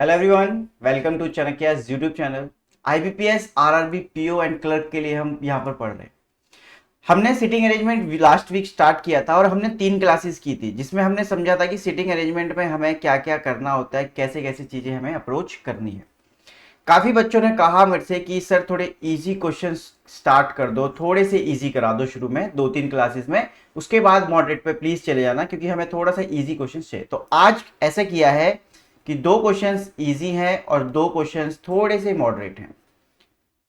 Hello everyone, welcome to Chanakya's YouTube channel. IBPS, RRB, PO and clerk के लिए हम यहाँ पर पढ़ रहे हैं। हमने seating arrangement last week start किया था और हमने 3 क्लासेस की थी, जिसमें हमने समझा था कि सिटिंग अरेंजमेंट में हमें क्या क्या करना होता है, कैसे कैसे चीज़ें हमें अप्रोच करनी है। काफ़ी बच्चों ने कहा मेरे से कि सर थोड़े इजी क्वेश्चन स्टार्ट कर दो, थोड़े से इजी करा दो शुरू में 2-3 क्लासेस में, उसके बाद मॉडरेट पे प्लीज़ चले जाना, क्योंकि हमें थोड़ा सा इजी क्वेश्चन चाहिए। तो आज ऐसा किया है कि 2 क्वेश्चंस इजी हैं और 2 क्वेश्चंस थोड़े से मॉडरेट हैं।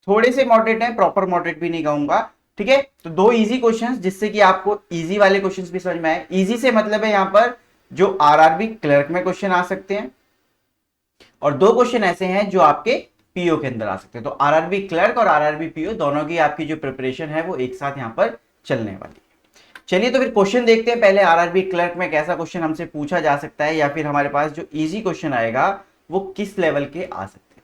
थोड़े से मॉडरेट हैं, प्रॉपर मॉडरेट भी नहीं कहूंगा। ठीक है, तो 2 इजी क्वेश्चंस, जिससे कि आपको इजी वाले क्वेश्चंस भी समझ में आए। इजी से मतलब है यहाँ पर जो आरआरबी क्लर्क में क्वेश्चन आ सकते हैं, और 2 क्वेश्चन ऐसे हैं जो आपके पीओ के अंदर आ सकते हैं। तो आरआरबी क्लर्क और आरआरबी पीओ दोनों की आपकी जो प्रिपरेशन है वो एक साथ यहाँ पर चलने वाली है। चलिए तो फिर क्वेश्चन देखते हैं पहले। आरआरबी क्लर्क में कैसा क्वेश्चन हमसे पूछा जा सकता है, या फिर हमारे पास जो इजी क्वेश्चन आएगा वो किस लेवल के आ सकते हैं।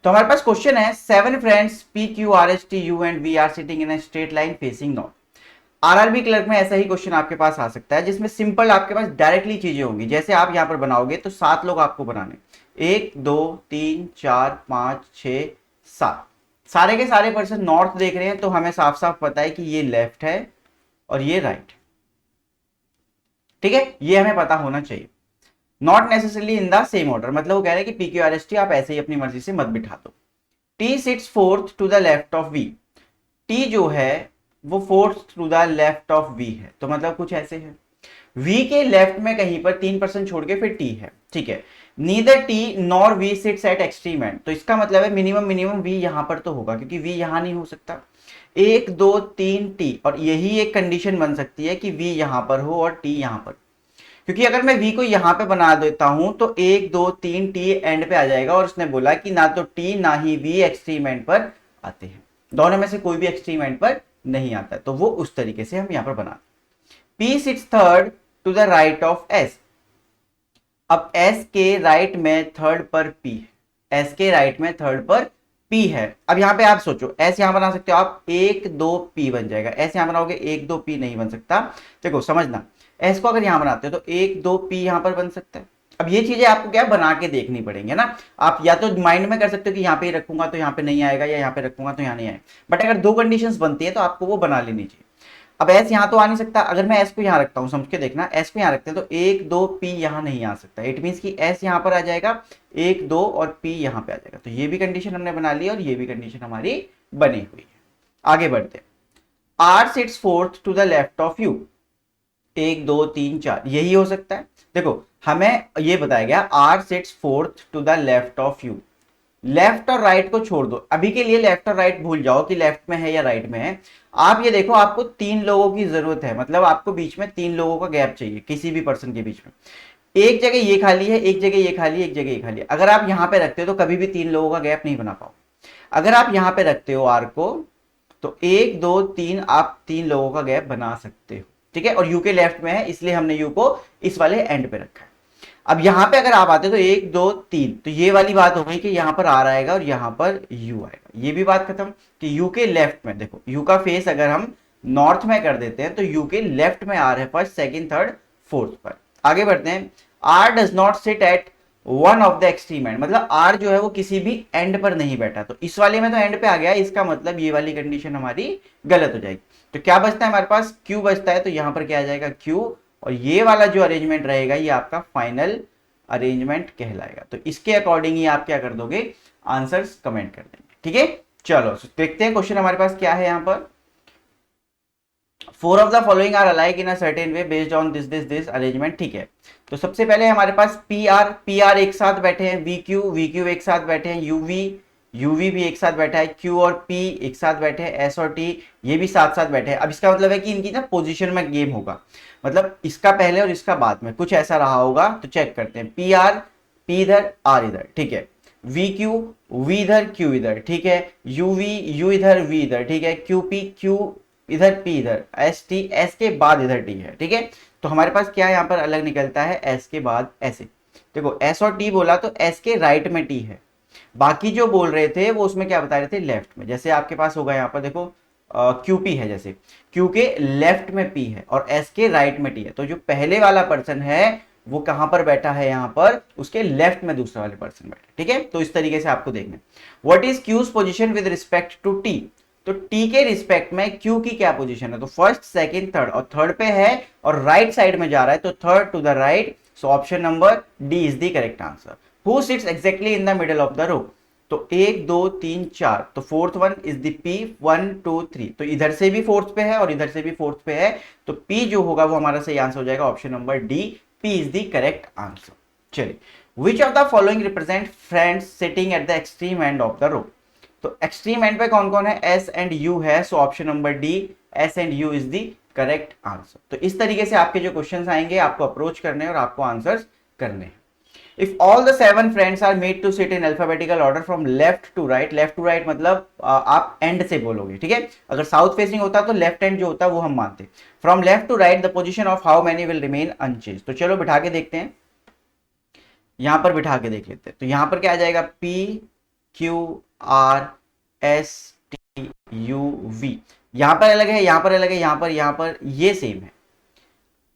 तो हमारे पास क्वेश्चन है, 7 friends P Q R S T U and V are sitting in a straight line facing north. RRB clerk में ऐसा ही क्वेश्चन आपके पास आ सकता है, जिसमें सिंपल आपके पास डायरेक्टली चीजें होंगी। जैसे आप यहां पर बनाओगे तो 7 लोग आपको बनाने, 1 2 3 4 5 6 7, सारे के सारे पर्सन नॉर्थ देख रहे हैं, तो हमें साफ साफ पता है कि ये लेफ्ट है और ये राइट। ठीक है, ये हमें पता होना चाहिए। Not necessarily in the same order, मतलब वो कह रहे हैं कि P Q R S T आप ऐसे ही अपनी मर्जी से मत बिठा दो। T sits fourth to the left of V. T जो है वो fourth to the left of V है, तो मतलब कुछ ऐसे है। वी के लेफ्ट में कहीं पर 3% छोड़ के फिर टी है। ठीक है, neither T nor we seats eight extreme and, तो इसका मतलब है मिनिमम मिनिमम वी यहां पर तो होगा, क्योंकि वी यहां नहीं हो सकता। 1 2 3 टी, और यही एक कंडीशन बन सकती है कि वी यहां पर हो और टी यहां पर। क्योंकि अगर मैं वी को यहां पे बना देता हूं तो 1 2 3 टी एंड पे आ जाएगा, और उसने बोला कि ना तो टी ना ही वी एक्सट्रीम एंड पर आते हैं, दोनों में से कोई भी एक्सट्रीम एंड पर नहीं आता है। तो वो उस तरीके से हम यहां पर बनाते। P sits third to the right of S. अब एस के राइट में थर्ड पर पी है, एस के राइट में थर्ड पर पी है। अब यहां पे आप सोचो, एस यहां बना सकते हो आप, 1 2 पी बन जाएगा। एस यहां बनाओगे 1 2 पी नहीं बन सकता। देखो समझना, एस को अगर यहां बनाते हो तो 1 2 पी यहां पर बन सकता है। अब ये चीजें आपको क्या बना के देखनी पड़ेंगे ना। आप या तो माइंड में कर सकते हो कि यहाँ पे रखूंगा तो यहाँ पे नहीं आएगा, या यहाँ पे रखूंगा तो यहाँ नहीं आएगा, बट अगर 2 कंडीशंस बनती है तो आपको वो बना लेनी चाहिए। अब एस यहां तो आ नहीं सकता, अगर मैं एस को यहां रखता हूं, समझ के देखना, एस को यहां रखते हैं तो 1 2 पी यहां नहीं आ सकता। इट मीन कि एस यहां पर आ जाएगा, 1 2 और पी यहां पे आ जाएगा। तो ये भी कंडीशन हमने बना ली और ये भी कंडीशन हमारी बनी हुई है। आगे बढ़ते हैं। R sits fourth to the left of U. 1 2 3 4 यही हो सकता है। देखो हमें ये बताया गया, R sits fourth to the left of U. Left और राइट को छोड़ दो, अभी के लिए लेफ्ट और राइट भूल जाओ कि लेफ्ट में है या राइट में है। आप ये देखो, आपको 3 लोगों की जरूरत है, मतलब आपको बीच में 3 लोगों का गैप चाहिए, किसी भी पर्सन के बीच में। एक जगह ये खाली है, एक जगह ये खाली है, एक जगह ये खाली है। अगर आप यहां पे रखते हो तो कभी भी 3 लोगों का गैप नहीं बना पाओ। अगर आप यहां पे रखते हो आर को, तो 1 2 3 आप 3 लोगों का गैप बना सकते हो। ठीक है, और यू के लेफ्ट में है, इसलिए हमने यू को इस वाले एंड पे रखा है। अब यहां पे अगर आप आते तो 1 2 3, तो ये वाली बात हो गई कि यहां पर आर आएगा और यहां पर यू आएगा। ये भी बात खत्म कि यू के लेफ्ट में, देखो यू का फेस अगर हम नॉर्थ में कर देते हैं तो यू के लेफ्ट में आर है, फर्स्ट सेकंड थर्ड फोर्थ पर। आगे बढ़ते हैं। R does not sit at one of the extreme end, मतलब आर जो है वो किसी भी एंड पर नहीं बैठा। तो इस वाले में तो एंड पे आ गया, इसका मतलब ये वाली कंडीशन हमारी गलत हो जाएगी। तो क्या बचता है हमारे पास, क्यू बचता है। तो यहां पर क्या आ जाएगा, क्यू, और ये वाला जो अरेंजमेंट रहेगा ये आपका फाइनल अरेंजमेंट कहलाएगा। तो इसके अकॉर्डिंग ही आप क्या कर दोगे, आंसर्स कमेंट कर देंगे। ठीक है, चलो देखते हैं क्वेश्चन हमारे पास क्या है। यहां पर 4 of the following are alike in a certain way based on this this this arrangement. ठीक है, तो सबसे पहले हमारे पास पी आर एक साथ बैठे हैं, वी क्यू एक साथ बैठे हैं, यूवी भी एक साथ बैठा है, क्यू और पी एक साथ बैठे हैं, एस और टी ये भी साथ साथ बैठे हैं। अब इसका मतलब है कि इनकी ना पोजीशन में गेम होगा, मतलब इसका पहले और इसका बाद में कुछ ऐसा रहा होगा। तो चेक करते हैं, पी आर, पी इधर आर इधर, ठीक है, वी क्यू, वी इधर क्यू इधर, ठीक है, यू इधर वी इधर, ठीक है, क्यू इधर, पी इधर, एस टी, एस के बाद इधर टी है। ठीक है, तो हमारे पास क्या यहाँ पर अलग निकलता है, एस के बाद ऐसे। देखो एस और टी बोला तो एस के राइट में टी है, बाकी जो बोल रहे थे वो उसमें क्या बता रहे थे, लेफ्ट में। जैसे आपके पास होगा यहाँ पर देखो क्यू पी है, जैसे क्यू के लेफ्ट में पी है और एस के राइट में टी है, तो जो पहले वाला पर्सन है वो कहां पर बैठा है, यहां पर उसके लेफ्ट में दूसरा वाले पर्सन बैठा है, ठीक है। तो इस तरीके से आपको देखना है। What is Q's position with respect to T, तो टी के रिस्पेक्ट में क्यू की क्या पोजीशन है, तो फर्स्ट सेकंड थर्ड, और थर्ड पे है और राइट साइड में जा रहा है, तो third to the right, so option number D is the correct answer. Who sits exactly in the middle of the row, तो 1 2 3 4, तो fourth one is the P, 1 2 3, तो इधर से भी फोर्थ पे है और इधर से भी फोर्थ पे है, तो पी जो होगा वो हमारा सही आंसर हो जाएगा, option number D, P is the correct answer. चलिए, which of the following represent friends sitting at the extreme end of the row, तो एक्सट्रीम एंड पे कौन कौन है, एस एंड यू है, so option number D, S and you is the correct answer. तो इस तरीके से आपके जो क्वेश्चंस आएंगे आपको अप्रोच करने और आपको आंसर्स करने हैं। If all the 7 friends are made to sit in alphabetical order from left to right मतलब आप एंड से बोलोगे, ठीक है। अगर साउथ फेसिंग होता तो लेफ्ट एंड जो होता वो हम मानते। From left to right the position of how many will remain unchange, तो चलो बिठा के देखते हैं, यहां पर बिठा के देख लेते हैं। तो यहां पर क्या आ जाएगा, P Q R S T U V, यहां पर अलग है, यहां पर अलग है, यहां पर ये सेम है।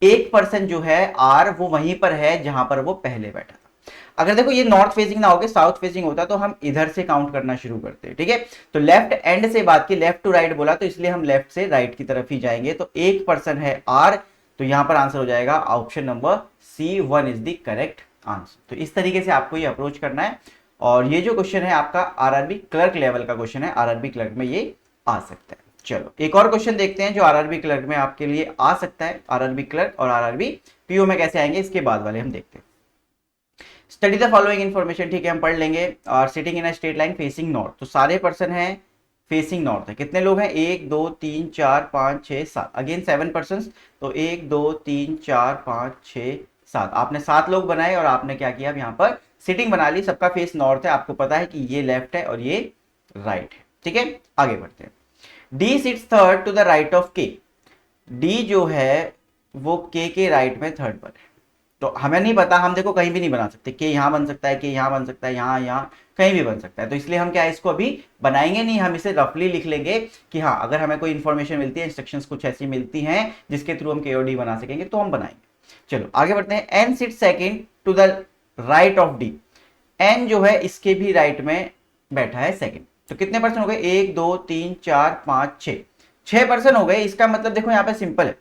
एक पर्सन जो है आर वो वहीं पर है जहां पर वो पहले बैठा था। अगर देखो ये नॉर्थ फेसिंग ना होके साउथ फेसिंग होता तो हम इधर से काउंट करना शुरू करते हैं, ठीक है। तो लेफ्ट एंड से बात की, लेफ्ट टू राइट बोला तो इसलिए हम लेफ्ट से राइट की तरफ ही जाएंगे। तो एक पर्सन है आर, तो यहां पर आंसर हो जाएगा option number C, 1 is the correct answer. तो इस तरीके से आपको ये अप्रोच करना है, और ये जो क्वेश्चन है आपका आरआरबी क्लर्क लेवल का क्वेश्चन है, आरआरबी क्लर्क में ये आ सकता है। चलो एक और क्वेश्चन देखते हैं जो आरआरबी क्लर्क में आपके लिए आ सकता है। आरआरबी क्लर्क और आरआरबी पीओ में कैसे आएंगे इसके बाद वाले हम देखते हैं। स्टडी द फॉलोइंग इन्फॉर्मेशन, ठीक है हम पढ़ लेंगे। और sitting in a straight line facing north, तो सारे पर्सन हैं फेसिंग नॉर्थ है। कितने लोग हैं, 1 2 3 4 5 6 7, अगेन 7 पर्सन, तो 1 2 3 4 5 6 7, आपने 7 लोग बनाए और आपने क्या किया, अब यहाँ पर सिटिंग बना ली, सबका फेस नॉर्थ है, आपको पता है कि ये लेफ्ट है और ये राइट है, ठीक है। आगे बढ़ते हैं। D sits third to the right of K, D जो है वो के राइट में थर्ड पर है। तो हमें नहीं पता, हम देखो कहीं भी नहीं बना सकते, के यहां बन सकता है, के यहां बन सकता है, यहाँ कहीं भी बन सकता है। तो इसलिए हम क्या इसको अभी बनाएंगे नहीं, हम इसे रफली लिख लेंगे कि हाँ अगर हमें कोई इंफॉर्मेशन मिलती है, इंस्ट्रक्शंस कुछ ऐसी मिलती हैं जिसके थ्रू हम के और डी बना सकेंगे तो हम बनाएंगे। चलो आगे बढ़ते हैं। N sit second to the right of D, N जो है इसके भी राइट में बैठा है सेकेंड। तो कितने पर्सन हो गए, 1 2 3 4 5 6 पर्सन हो गए। इसका मतलब देखो यहाँ पे सिंपल है,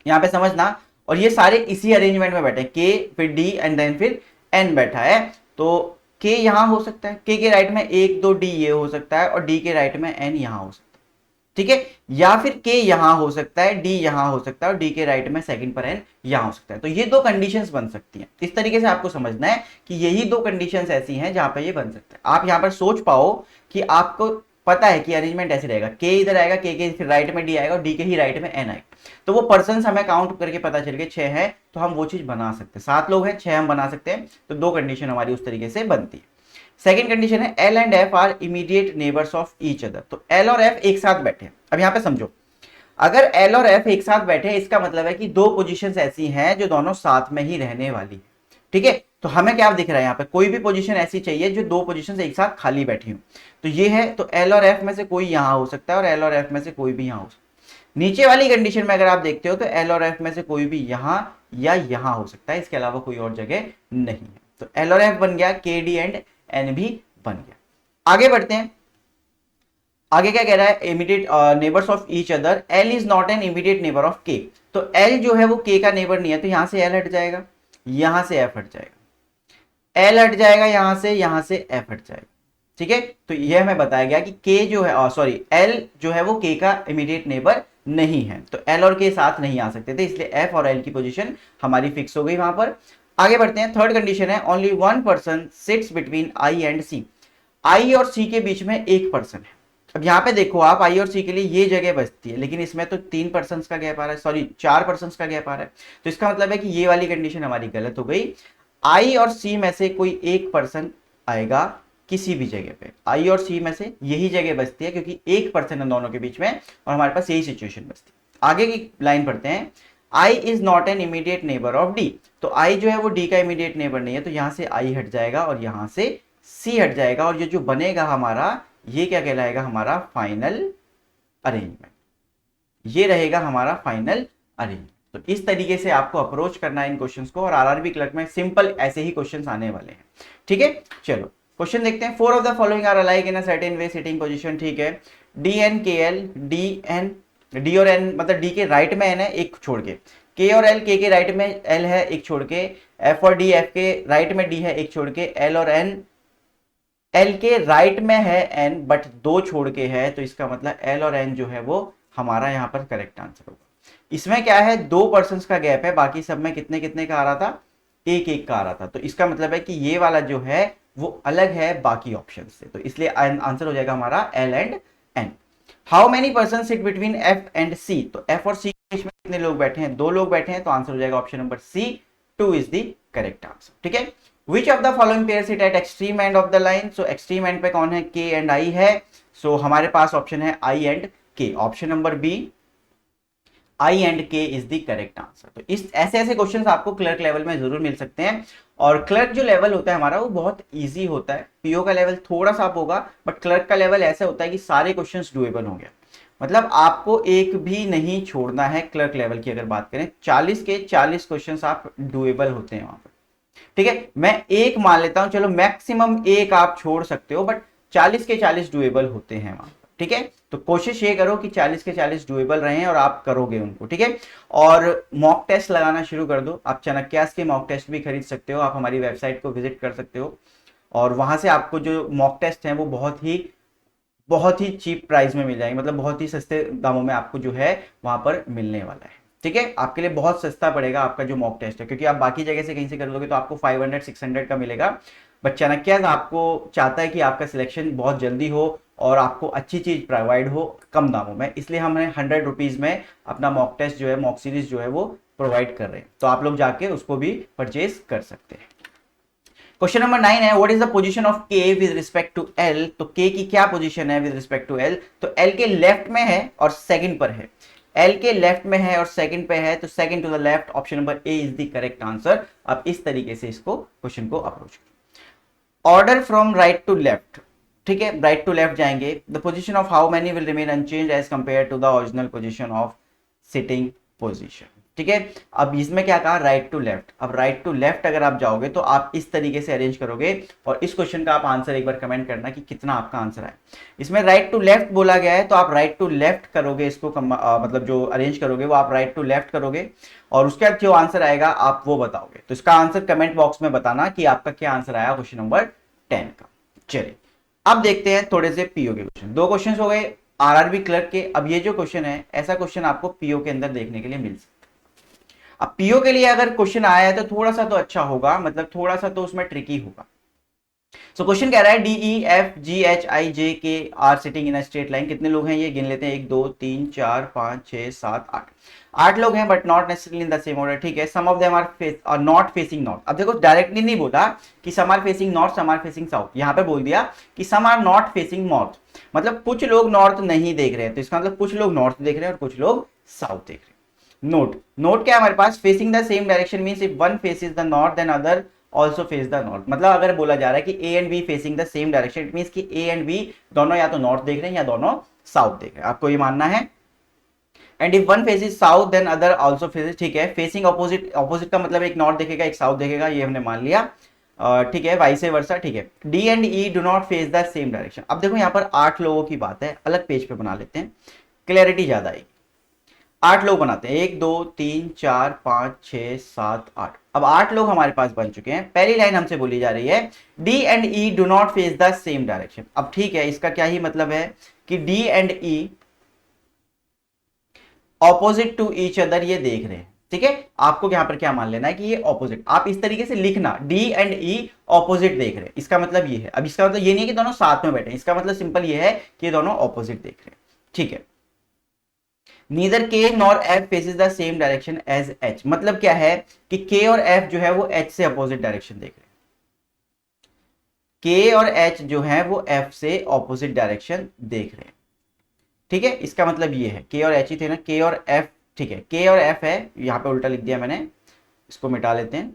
यहाँ पे समझना, और ये सारे इसी अरेंजमेंट में बैठे हैं, के फिर डी एंड देन फिर एन बैठा है। तो के यहां हो सकता है, के राइट में 1 2 डी ये हो सकता है, और डी के राइट में एन यहां हो सकता है, ठीक है। या फिर के यहां हो सकता है, डी यहां हो सकता है, और डी के राइट में सेकंड पर एन यहां हो सकता है। तो ये दो कंडीशंस बन सकती हैं। इस तरीके से आपको समझना है कि यही दो कंडीशंस ऐसी हैं जहां पर ये बन सकता है। आप यहां पर सोच पाओ कि आपको पता है कि अरेंजमेंट ऐसे रहेगा, के इधर आएगा, के फिर राइट में डी आएगा, और डी के ही राइट में एन आएगा। तो वो पर्सन हमें काउंट करके पता चल गए 6 है, तो हम वो चीज बना सकते हैं। 7 लोग हैं, 6 हम बना सकते हैं। तो दो कंडीशन हमारी उस तरीके से बनती है। सेकंड कंडीशन है L and F R immediate neighbours of each other, तो एल और एफ एक साथ बैठे हैं। अब यहां पे समझो, अगर एल और एफ एक साथ बैठे इसका मतलब है कि दो पोजीशंस ऐसी हैं जो दोनों साथ में ही रहने वाली, ठीक है। तो हमें क्या दिख रहा है, यहाँ पे कोई भी पोजीशन ऐसी चाहिए जो दो पोजीशंस एक साथ खाली बैठी हो। तो ये है, तो एल और एफ में से कोई यहां हो सकता है और एल और एफ में से कोई भी यहां हो सकता है। नीचे वाली कंडीशन में अगर आप देखते हो तो एल और एफ में से कोई भी यहां या यहां हो सकता है, इसके अलावा कोई और जगह नहीं है। तो एल और एफ बन गया, के डी एंड एन भी बन गया। आगे बढ़ते हैं। आगे क्या कह रहा है, immediate neighbours of each other, L is not an immediate neighbour of के। तो एल जो है वो के का नेबर नहीं है, तो यहां से एल हट जाएगा, यहां से एफ हट जाएगा, एल हट जाएगा यहां से एफ हट जाएगा, ठीक है। तो यह हमें बताया गया कि के जो है सॉरी एल जो है वो के का इमीडिएट नेबर नहीं है, तो एल और के साथ नहीं आ सकते थे, इसलिए एफ और एल की पोजीशन हमारी फिक्स हो गई वहां पर। आगे बढ़ते हैं। थर्ड कंडीशन है only one person sits between I and C, I और सी के बीच में एक पर्सन है। अब यहाँ पे देखो आप, आई और सी के लिए ये जगह बचती है, लेकिन इसमें तो 3 पर्सन का गैप आ रहा है, सॉरी 4 पर्सन का गैप आ रहा है। तो इसका मतलब है कि ये वाली कंडीशन हमारी गलत हो गई। आई और सी में से कोई एक पर्सन आएगा किसी भी जगह पे, आई और सी में से यही जगह बचती है क्योंकि एक पर्सन है दोनों के बीच में, और हमारे पास यही सिचुएशन बचती है। आगे की लाइन पढ़ते हैं। I is not an immediate neighbour of D, तो आई जो है वो डी का इमीडिएट नेबर नहीं है, तो यहां से आई हट जाएगा और यहां से सी हट जाएगा, और ये जो बनेगा हमारा, ये क्या कहलाएगा, हमारा फाइनल अरेंजमेंट। ये रहेगा हमारा फाइनल अरेंजमेंट। तो इस तरीके से आपको अप्रोच करना है इन क्वेश्चंस को, और आरआरबी क्लर्क में सिंपल ऐसे ही क्वेश्चंस आने वाले हैं। ठीक है, चलो क्वेश्चन देखते हैं। 4 of the following are alike in a certain way sitting position. ठीक है, D N K L, D और एन मतलब डी के राइट में एन है एक छोड़ के और एल, के राइट में एल है एक छोड़ के, एफ और डी, एफ के राइट में डी है एक छोड़ के, एल और एन, एल के राइट में है एन बट दो छोड़ के है, तो इसका मतलब एल और एन जो है वो हमारा यहाँ पर करेक्ट आंसर होगा। इसमें क्या है, 2 पर्सन का गैप है, बाकी सब में कितने कितने का आ रहा था, एक एक का आ रहा था, तो इसका मतलब है कि ये वाला जो है वो अलग है बाकी ऑप्शन से, तो इसलिए आंसर हो जाएगा हमारा L and N. How many person sit between F and C, तो एफ और सी के बीच में कितने लोग बैठे हैं, 2 लोग बैठे हैं, तो आंसर हो जाएगा option number C, 2 is the correct answer. ठीक है, Which of the following pair sit at extreme end of the line? So extreme end पे कौन है, K and I है, so हमारे पास ऑप्शन है I and K, option number B I and K is the correct answer. तो इस ऐसे ऐसे क्वेश्चंस आपको क्लर्क लेवल में जरूर मिल सकते हैं, और क्लर्क जो लेवल होता है हमारा वो बहुत इजी होता है, पीओ का लेवल थोड़ा सा होगा, बट क्लर्क का लेवल ऐसा होता है कि सारे क्वेश्चंस डुएबल होंगे, मतलब आपको एक भी नहीं छोड़ना है। क्लर्क लेवल की अगर बात करें 40 के 40 क्वेश्चंस आप डुएबल होते हैं वहां पर। ठीक है, मैं एक मान लेता हूं, चलो मैक्सिमम एक आप छोड़ सकते हो, बट 40 के 40 डुएबल होते हैं वहां पर। ठीक है, तो कोशिश ये करो कि 40 के 40 डुएबल रहे और आप करोगे उनको। ठीक है, और मॉक टेस्ट लगाना शुरू कर दो, आप चाणक्यास के मॉक टेस्ट भी खरीद सकते हो, आप हमारी वेबसाइट को विजिट कर सकते हो, और वहां से आपको जो मॉक टेस्ट हैं वो बहुत ही चीप प्राइस में मिल जाएंगे, मतलब बहुत ही सस्ते दामों में आपको जो है वहां पर मिलने वाला है। ठीक है, आपके लिए बहुत सस्ता पड़ेगा आपका जो मॉक टेस्ट है, क्योंकि आप बाकी जगह से कहीं से कर लोगे तो आपको 500-600 का मिलेगा, बट चाणक्य आपको चाहता है कि आपका सिलेक्शन बहुत जल्दी हो और आपको अच्छी चीज प्रोवाइड हो कम दामों में, इसलिए हमने 100 रुपीज में अपना मॉक टेस्ट जो है, मॉक सीरीज जो है वो प्रोवाइड कर रहे हैं, तो आप लोग जाके उसको भी परचेज कर सकते हैं। क्वेश्चन नंबर 9 है, what is the position of के विद रिस्पेक्ट टू एल, तो के की क्या पोजीशन है विद रिस्पेक्ट टू एल, तो एल के लेफ्ट में है और सेकंड पर है, एल के लेफ्ट में है और सेकंड पे है, तो second to the left, option number A is the correct answer. आप इस तरीके से इसको क्वेश्चन को अप्रोच करो। Order from right to left, ठीक है, राइट टू लेफ्ट जाएंगे, the position of how many will remain unchanged as compare to the original position of sitting position. ठीक है, अब इसमें क्या कहा, राइट टू लेफ्ट, अब राइट टू लेफ्ट अगर आप जाओगे तो आप इस तरीके से अरेंज करोगे, और इस क्वेश्चन का आप आंसर एक बार कमेंट करना कि कितना आपका आंसर है। इसमें राइट टू लेफ्ट बोला गया है, तो आप राइट टू लेफ्ट करोगे इसको, मतलब जो अरेंज करोगे वो आप राइट टू लेफ्ट करोगे, और उसके बाद जो आंसर आएगा आप वो बताओगे, तो इसका आंसर कमेंट बॉक्स में बताना कि आपका क्या आंसर आया क्वेश्चन नंबर 10 का। चलिए अब देखते हैं थोड़े से पीओ के क्वेश्चन, 2 क्वेश्चन हो गए आरआरबी क्लर्क के। अब ये जो क्वेश्चन है, ऐसा क्वेश्चन आपको पीओ के अंदर देखने के लिए मिल सकता है। अब पीओ के लिए अगर क्वेश्चन आया है तो थोड़ा सा तो अच्छा होगा, मतलब थोड़ा सा तो उसमें ट्रिकी होगा। सो क्वेश्चन कह रहा है D E F G H I J K are sitting in a straight line, कितने लोग हैं ये गिन लेते हैं, 1 2 3 4 5 6 7 8, 8 लोग हैं, but not necessarily in the same order. ठीक है, some of them are not facing north. अब देखो डायरेक्टली नहीं बोला कि some are facing north, some are facing south, यहाँ पे बोल दिया कि some are not facing north, मतलब कुछ लोग नॉर्थ नहीं देख रहे हैं, तो इसका मतलब कुछ लोग नॉर्थ देख रहे हैं और कुछ लोग साउथ देख रहे हैं। नोट क्या है हमारे पास, facing the same direction means if one faces the north then other also face the north, मतलब अगर बोला जा रहा है कि A and B facing the same direction, it means कि ए एंड बी दोनों या तो नॉर्थ देख रहे हैं या दोनों साउथ देख रहे हैं, आपको ये मानना है। And if one faces south then other also faces, ठीक है, फेसिंग ऑपोजिट, ऑपोजिट का मतलब एक नॉर्थ देखेगा एक साउथ देखेगा, ये हमने मान लिया, ठीक है, वाइस वर्सा। ठीक है, D and E do not face the same direction. अब देखो यहाँ पर 8 लोगों की बात है, अलग पेज पे बना लेते हैं, क्लैरिटी ज्यादा आएगी। 8 लोग बनाते हैं, 1 2 3 4 5 6 7 8, अब 8 लोग हमारे पास बन चुके हैं। पहली लाइन हमसे बोली जा रही है D and E do not face the same direction. अब ठीक है, इसका क्या ही मतलब है कि D and E opposite to each other ये देख रहे हैं। ठीक है, आपको यहां पर क्या मान लेना है कि ये ऑपोजिट, आप इस तरीके से लिखना डी एंड ई ऑपोजिट देख रहे हैं, इसका मतलब ये है। अब इसका मतलब ये नहीं है कि दोनों साथ में बैठे, इसका मतलब सिंपल ये है कि ये दोनों ऑपोजिट देख रहे हैं। ठीक है, neither K nor F faces the same direction as H, मतलब क्या है कि के और एफ जो है वो एच से अपोजिट डायरेक्शन देख रहे हैं, के और एच जो है वो एफ से ऑपोजिट डायरेक्शन देख रहे हैं। ठीक है, इसका मतलब ये है, के और एच ही थे ना, के और एफ, ठीक है, के और एफ है, यहां पे उल्टा लिख दिया मैंने, इसको मिटा लेते हैं,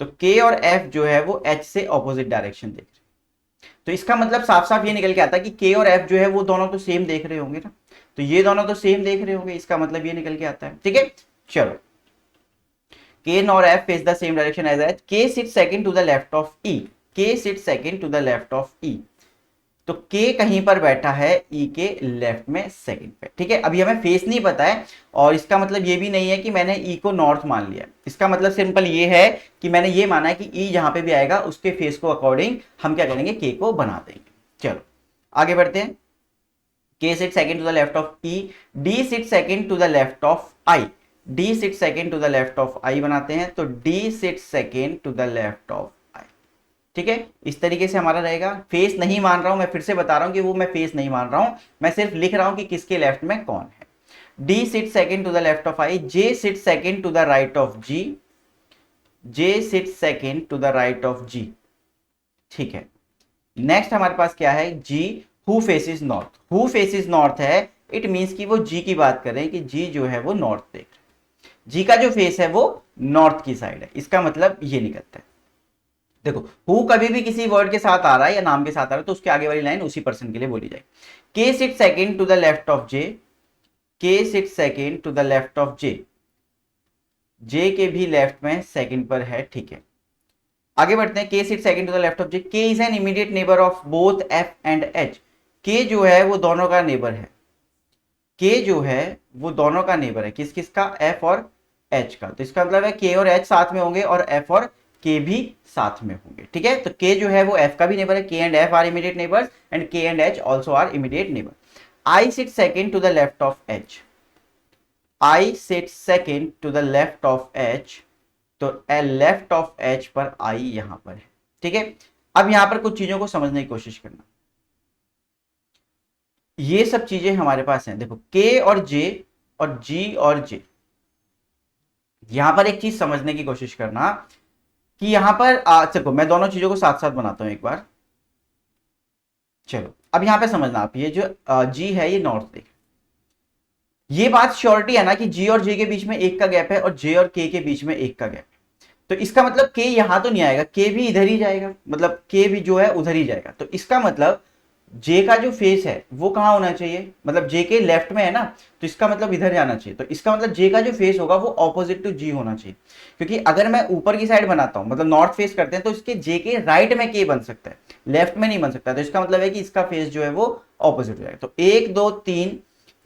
तो के और एफ जो है वो एच से ऑपोजिट डायरेक्शन देख रहे हैं, तो इसका मतलब साफ साफ ये निकल के आता है कि के और एफ जो है वो दोनों तो सेम देख रहे होंगे ना, तो ये दोनों तो सेम देख रहे होंगे, इसका मतलब ये निकल के आता है। ठीक है, चलो K nor F face the same direction as H. K sits second to the left of E. K sits second to the left of E. तो K कहीं पर बैठा है E के लेफ्ट में सेकंड पे। ठीक है, अभी हमें फेस नहीं पता है और इसका मतलब ये भी नहीं है कि मैंने E को नॉर्थ मान लिया। इसका मतलब सिंपल ये है कि मैंने ये माना है कि E जहां पे भी आएगा उसके फेस को अकॉर्डिंग हम क्या करेंगे, K को बना देंगे। चलो आगे बढ़ते हैं। K sits second to the left of E. D sits second to the left of I. D sits second to the left of I बनाते हैं, तो D sits second to the left of I। ठीक है, इस तरीके से हमारा रहेगा। फेस नहीं मान रहा हूं, मैं फिर से बता रहा हूं कि वो मैं फेस नहीं मान रहा हूं, मैं सिर्फ लिख रहा हूं कि किसके लेफ्ट में कौन है। D sits second to the left of I. J sits second to the right of G. J sits second to the right of G। ठीक है, नेक्स्ट हमारे पास क्या है, G who faces north. Who faces north है, it means कि वो G की बात कर रहे हैं कि G जो है वो नॉर्थ देख रहे हैं, G का जो फेस है वो नॉर्थ की साइड है। इसका मतलब ये निकलता है, देखो हु कभी भी किसी वर्ड के साथ आ रहा है या नाम के साथ आ रहा है तो उसके आगे वाली लाइन उसी पर्सन के लिए बोली जाए। K sit second to the left of J। K sit second to the left of J। J के भी लेफ्ट में सेकंड पर है। ठीक है, आगे बढ़ते हैं। K sit second to the left of J। K is an immediate neighbour of both F and H। K जो है वो दोनों का नेबर है। K जो है वो दोनों का नेबर है, किस किस का, F और H का। तो इसका मतलब है K और H साथ में होंगे और F और K भी साथ में होंगे। ठीक है, तो K जो है वो F का भी नेबर है। K and F are immediate neighbours and K and H also are immediate neighbour. I sit second to the left of H। I sit second to the left of H, तो left of H पर I यहां पर है। ठीक है, अब यहां पर कुछ चीजों को समझने की कोशिश करना। ये सब चीजें हमारे पास हैं, देखो K और J और G और J। यहां पर एक चीज समझने की कोशिश करना कि यहां पर चलो मैं दोनों चीजों को साथ साथ बनाता हूं एक बार। चलो अब यहां पे समझना आप, ये जो G है ये नॉर्थ देख, ये बात श्योरिटी है ना कि G और J के बीच में एक का गैप है और J और K के बीच में एक का गैप है। तो इसका मतलब K यहां तो नहीं आएगा, K भी इधर ही जाएगा, मतलब K भी जो है उधर ही जाएगा। तो इसका मतलब J का जो फेस है वो कहां होना चाहिए, मतलब J के लेफ्ट में है ना, तो इसका मतलब इधर जाना चाहिए। तो इसका मतलब J का जो फेस होगा वो ऑपोजिट टू G होना चाहिए, क्योंकि अगर मैं ऊपर की साइड बनाता हूं, मतलब नॉर्थ फेस करते हैं, तो इसके J के राइट में K बन सकता है, लेफ्ट में नहीं बन सकता। तो इसका मतलब है कि इसका फेस जो है वो ऑपोजिट हो जाएगा। तो 1 2 3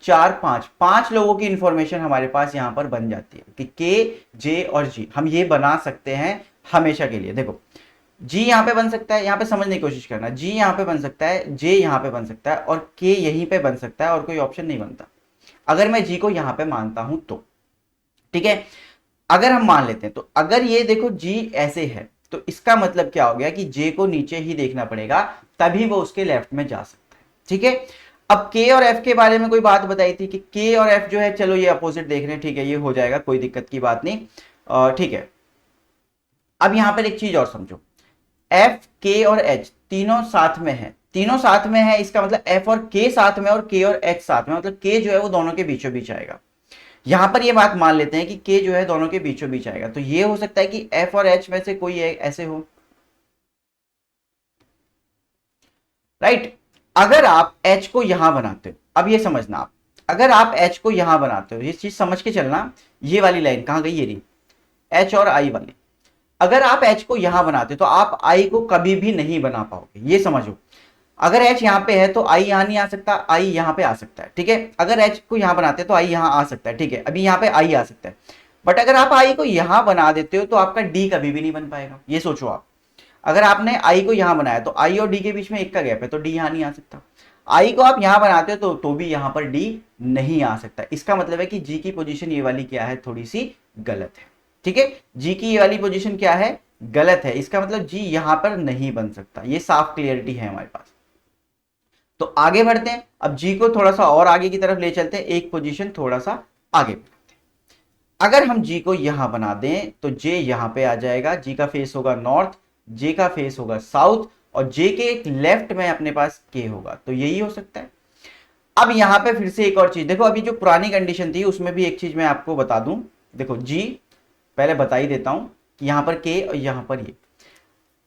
4 5 5 लोगों की इंफॉर्मेशन हमारे पास यहां पर बन जाती है कि K, J और G हम ये बना सकते हैं हमेशा के लिए। देखो G यहां पे बन सकता है, यहां पे समझने की कोशिश करना, G यहां पे बन सकता है, J यहां पे बन सकता है और K यहीं पे बन सकता है और कोई ऑप्शन नहीं बनता अगर मैं G को यहां पे मानता हूं तो। ठीक है, अगर हम मान लेते हैं तो अगर ये देखो G ऐसे है तो इसका मतलब क्या हो गया कि J को नीचे ही देखना पड़ेगा तभी वो उसके लेफ्ट में जा सकता है। ठीक है, अब K और F के बारे में कोई बात बताई थी कि K और F जो है, चलो ये अपोजिट देख रहे हैं, ठीक है ये हो जाएगा, कोई दिक्कत की बात नहीं। ठीक है, अब यहां पर एक चीज और समझो, F, K और H तीनों साथ में है, तीनों साथ में है, इसका मतलब F और K साथ में और K और H साथ में, मतलब K जो है वो दोनों के बीचों बीच आएगा। यहां पर ये बात मान लेते हैं कि K जो है दोनों के बीचों बीच आएगा, तो ये हो सकता है कि F और H में से कोई ऐसे हो, राइट। अगर आप H को यहां बनाते हो, अब ये समझना आप, अगर आप H को यहां बनाते हो, ये चीज समझ के चलना, ये वाली लाइन कहां गई, ये रही H और I वाली। अगर आप H को यहां बनाते हो तो आप I को कभी भी नहीं बना पाओगे, ये समझो। अगर H यहां पे है तो I यहां नहीं आ सकता, I यहां पे आ सकता है। ठीक है, अगर H को यहां बनाते हैं तो I यहां आ सकता है। ठीक है, अभी यहां पे I आ सकता है, बट अगर आप I को यहां बना देते हो तो आपका D कभी भी नहीं बन पाएगा। ये सोचो आप, अगर आपने I को यहां बनाया तो I और D के बीच में एक का गैप है, तो D यहां नहीं आ सकता। I को आप यहां बनाते हो तो भी यहां पर D नहीं आ सकता। इसका मतलब है कि G की पोजीशन ये वाली क्या है, थोड़ी सी गलत है। ठीक है, G की ये वाली पोजीशन क्या है, गलत है। इसका मतलब G यहां पर नहीं बन सकता, ये साफ क्लियरिटी है हमारे पास। तो आगे बढ़ते हैं, अब G को थोड़ा सा और आगे की तरफ ले चलते हैं, एक पोजीशन थोड़ा सा आगे बढ़ते हैं। अगर हम G को यहां बना दें तो J यहां पे आ जाएगा, G का फेस होगा नॉर्थ, J का फेस होगा साउथ और J के एक लेफ्ट में अपने पास K होगा, तो यही हो सकता है। अब यहां पे फिर से एक और चीज देखो, अभी जो पुरानी कंडीशन थी उसमें भी एक चीज मैं आपको बता दूं। देखो G पहले बता ही देता हूं कि यहां पर K और यहां पर ये,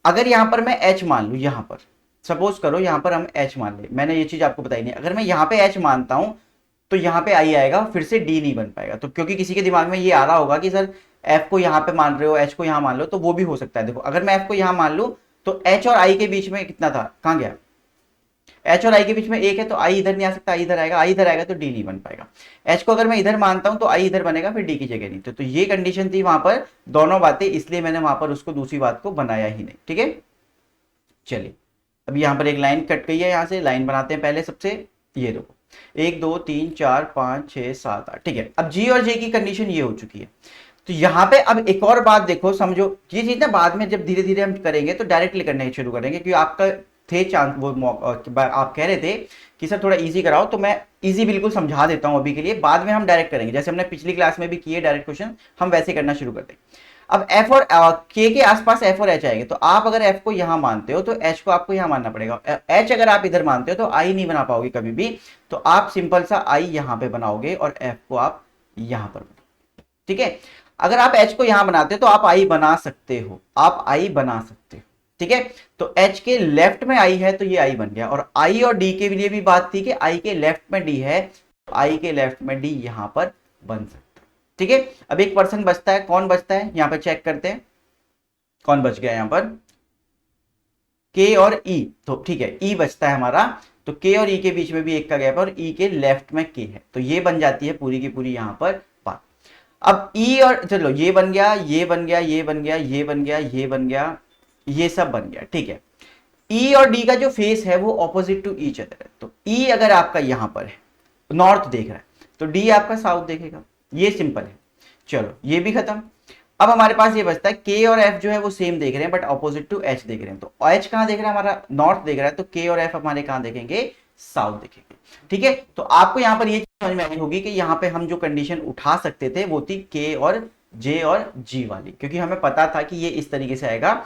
अगर यहां पर मैं H मान लू, यहां पर सपोज करो यहां पर हम H मान ले, मैंने ये चीज आपको बताई नहीं, अगर मैं यहां पे H मानता हूं तो यहाँ पे आई आएगा, फिर से डी नहीं बन पाएगा। तो क्योंकि किसी के दिमाग में ये आ रहा होगा कि सर एफ को यहाँ पे मान रहे हो, एच को यहाँ मान लो, तो वो भी हो सकता है। देखो अगर मैं एफ को यहाँ मान लूँ तो एच और आई के बीच में कितना था, कहाँ गया, एच और आई के बीच में एक है, तो आई इधर नहीं आ सकता, आई इधर आएगा, आई इधर आएगा तो डी नहीं बन पाएगा। एच को अगर मैं इधर मानता हूं तो आई इधर बनेगा, फिर डी की जगह नहीं। तो ये कंडीशन थी वहां पर, दोनों बातें, इसलिए मैंने वहां पर उसको दूसरी बात को बनाया ही नहीं। ठीक है, चलिए अब यहां पर एक लाइन कट गई है, यहां से लाइन बनाते हैं पहले सबसे। ये देखो 1 2 3 4 5 6 7 8, ठीक है। अब जी और जे की कंडीशन ये हो चुकी है। तो यहाँ पे अब एक और बात देखो, समझो ये चीज ना बाद में जब धीरे धीरे हम करेंगे तो डायरेक्टली करने शुरू करेंगे, क्योंकि आपका थे चांस वो आप कह रहे थे कि सर थोड़ा इजी कराओ, तो मैं इजी बिल्कुल समझा देता हूं अभी के लिए, बाद में हम डायरेक्ट करेंगे, जैसे हमने पिछली क्लास में भी किए डायरेक्ट क्वेश्चन, हम वैसे करना शुरू करते हैं। अब एफ और के आसपास एफ और एच आएंगे, तो आप अगर एफ को यहां मानते हो तो एच को आपको यहां मानना पड़ेगा। एच अगर आप इधर मानते हो तो आई नहीं बना पाओगे कभी भी, तो आप सिंपल सा आई यहां पे बनाओगे और एफ को आप यहां पर बनाओगे। ठीक है, अगर आप एच को यहां बनाते हो तो आप आई बना सकते हो, आप आई बना सकते हो। ठीक है, तो एच के लेफ्ट में आई है तो ये आई बन गया, और आई और डी के लिए भी बात थी कि आई के लेफ्ट में डी है, तो आई के लेफ्ट में डी यहां पर बन सकता है। ठीक है, अब एक पर्सन बचता है, कौन बचता है यहां पर चेक करते हैं, कौन बच गया यहां पर, के और ई। तो ठीक है, ई बचता है हमारा, तो के और ई के बीच में भी एक का गैप है और ई के लेफ्ट में के है, तो ये बन जाती है पूरी की पूरी यहां पर बात। अब ई और चलो ये बन गया, ये बन गया, ये बन गया, ये बन गया, ये बन गया, ये सब बन गया। ठीक है, ई और डी का जो फेस है वो ऑपोजिट टू ईच अदर है, तो ई अगर आपका यहां पर है, नॉर्थ देख रहा है, तो डी आपका साउथ देखेगा, ये सिंपल है। चलो ये भी खत्म। अब हमारे पास ये बचता है के और एफ जो है वो सेम देख रहे हैं बट ऑपोजिट टू एच देख रहे हैं, तो एच कहां देख रहा है हमारा, नॉर्थ देख रहा है, तो के और एफ हमारे कहां देखेंगे, साउथ देखेंगे। ठीक है, तो आपको यहां पर ये समझ में आई होगी कि यहां पे हम जो कंडीशन उठा सकते थे वो थी के और जे और जी वाली, क्योंकि हमें पता था कि ये इस तरीके से आएगा,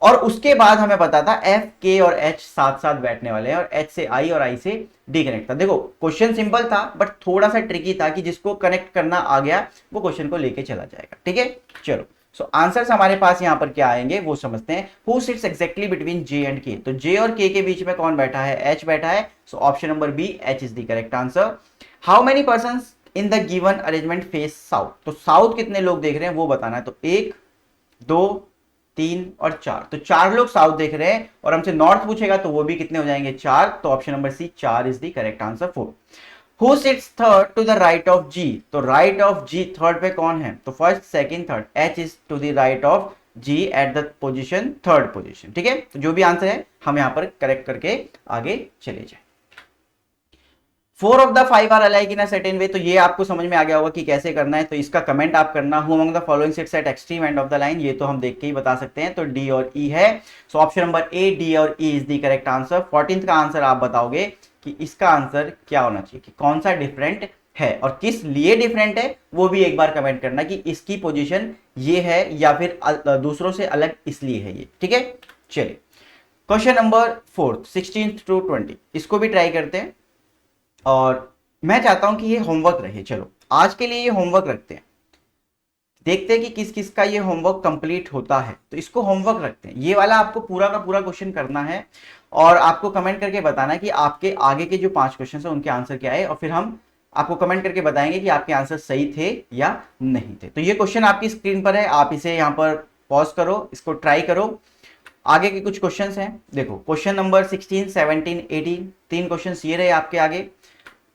और उसके बाद हमें पता था एफ के और एच साथ साथ बैठने वाले हैं, और एच से आई और आई से डी कनेक्ट था। देखो क्वेश्चन सिंपल था बट थोड़ा सा ट्रिकी था, कि जिसको कनेक्ट करना आ गया वो क्वेश्चन को लेके चला जाएगा। ठीक है, चलो सो आंसर्स हमारे पास यहां पर क्या आएंगे वो समझते हैं। Who sits exactly between J and के, तो जे और के बीच में कौन बैठा है, एच बैठा है, so option number B H is the correct answer. How many person in the given arrangement face south, तो साउथ कितने लोग देख रहे हैं वो बताना है, तो 1 2 3 और 4, तो 4 लोग साउथ देख रहे हैं, और हमसे नॉर्थ पूछेगा तो वो भी कितने हो जाएंगे, 4, तो option number C 4 is the correct answer. 4 who sits third to the right of G, तो राइट ऑफ जी थर्ड पे कौन है, तो first second third, H is to the right of G at the position third position. ठीक है, तो जो भी आंसर है हम यहां पर करेक्ट करके आगे चले जाए। 4 of the 5 are alike in a certain way, तो ये आपको समझ में आ गया होगा कि कैसे करना है, तो इसका कमेंट आप करना, who among the following seats eight extreme end of the line, ये तो हम देख के ही बता सकते हैं, तो डी और ई है, so option number A D और E is the correct answer. 14th का आंसर आप बताओगे कि इसका आंसर क्या होना चाहिए, कि कौन सा डिफरेंट है और किस लिए डिफरेंट है, वो भी एक बार कमेंट करना कि इसकी पोजीशन ये है या फिर दूसरों से अलग इसलिए है ये। ठीक है, चलिए क्वेश्चन नंबर 4 16 to 20, इसको भी ट्राई करते हैं, और मैं चाहता हूं कि ये होमवर्क रहे। चलो आज के लिए ये होमवर्क रखते हैं, देखते हैं कि किस किस का ये होमवर्क कंप्लीट होता है, तो इसको होमवर्क रखते हैं। ये वाला आपको पूरा का पूरा क्वेश्चन करना है, और आपको कमेंट करके बताना है कि आपके आगे के जो 5 क्वेश्चन है उनके आंसर क्या है, और फिर हम आपको कमेंट करके बताएंगे कि आपके आंसर सही थे या नहीं थे। तो ये क्वेश्चन आपकी स्क्रीन पर है, आप इसे यहाँ पर पॉज करो, इसको ट्राई करो। आगे के कुछ क्वेश्चंस हैं, देखो क्वेश्चन नंबर 16 17 18, 3 क्वेश्चंस ये रहे आपके आगे,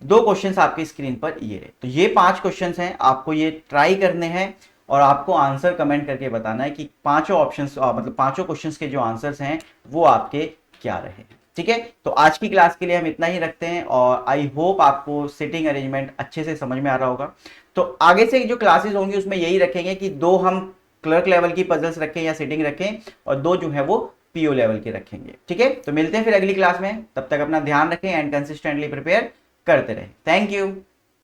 2 क्वेश्चंस आपकी स्क्रीन पर ये रहे, तो ये 5 क्वेश्चंस हैं, आपको ये ट्राई करने हैं और आपको आंसर कमेंट करके बताना है कि पांचों ऑप्शंस मतलब पांचों क्वेश्चंस के जो आंसर्स हैं वो आपके क्या रहे। ठीक है, तो आज की क्लास के लिए हम इतना ही रखते हैं, और आई होप आपको सिटिंग अरेंजमेंट अच्छे से समझ में आ रहा होगा। तो आगे से जो क्लासेस होंगी उसमें यही रखेंगे कि 2 हम क्लर्क लेवल की पजल्स रखें या सिटिंग रखें, और 2 जो है वो पीओ लेवल के रखेंगे। ठीक है, तो मिलते हैं फिर अगली क्लास में, तब तक अपना ध्यान रखें एंड कंसिस्टेंटली प्रिपेयर करते रहें। Thank you.